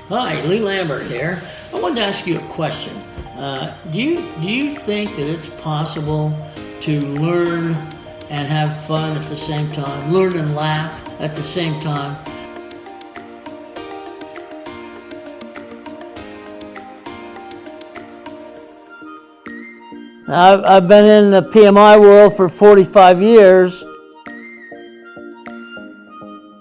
Hi, Lee Lambert here. I wanted to ask you a question. Do you think that it's possible to learn and have fun at the same time, learn and laugh at the same time? I've been in the PMI world for 45 years.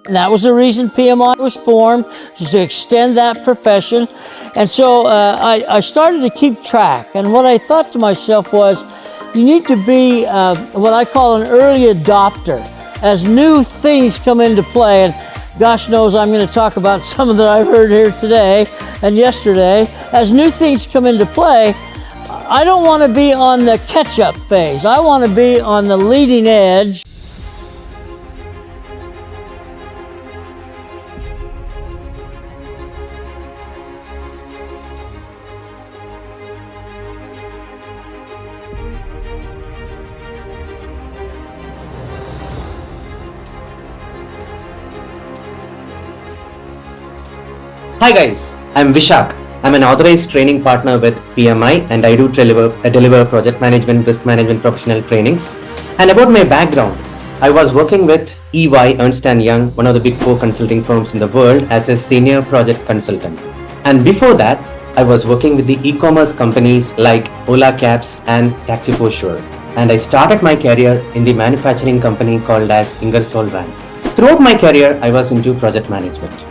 And that was the reason PMI was formed, was to extend that profession. And so I started to keep track. And what I thought to myself was, you need to be what I call an early adopter. As new things come into play, and gosh knows I'm going to talk about some that I've heard here today and yesterday. As new things come into play, I don't want to be on the catch-up phase. I want to be on the leading edge. Hi guys, I'm Visakh. I'm an authorized training partner with PMI and I do deliver project management, risk management professional trainings. And about my background, I was working with EY, Ernst & Young, one of the big 4 consulting firms in the world, as a senior project consultant. And before that, I was working with the e-commerce companies like Ola Cabs and Taxi4Sure. And I started my career in the manufacturing company called as Ingersoll Rand. Throughout my career, I was into project management.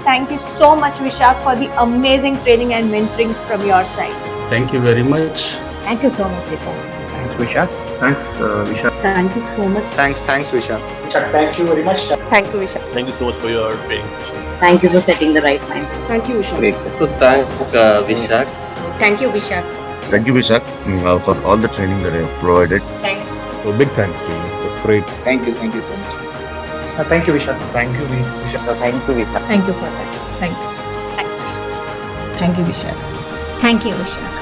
Thank you so much, Visakh, for the amazing training and mentoring from your side. Thank you very much. Thank you so much, Visakh. Thanks, Visakh. Thanks, Visakh. Thank you so much. Thanks, Visakh. Visakh, thank you very much. Thank you, Visakh. Thank you so much for your training session. Thank you for setting the right mindset. Thank you, Visakh. Great. To thank Visakh. Thank you, Visakh. Thank you, Visakh, for all the training that you have provided. Thank you. So big thanks to you. It was great. Thank you so much, Visakh. Thank you, Visakh. Thank you, Visakh. Thank you, Visakh. Thank you for that. Thanks. Thanks. Thank you, Visakh. Thank you, Visakh.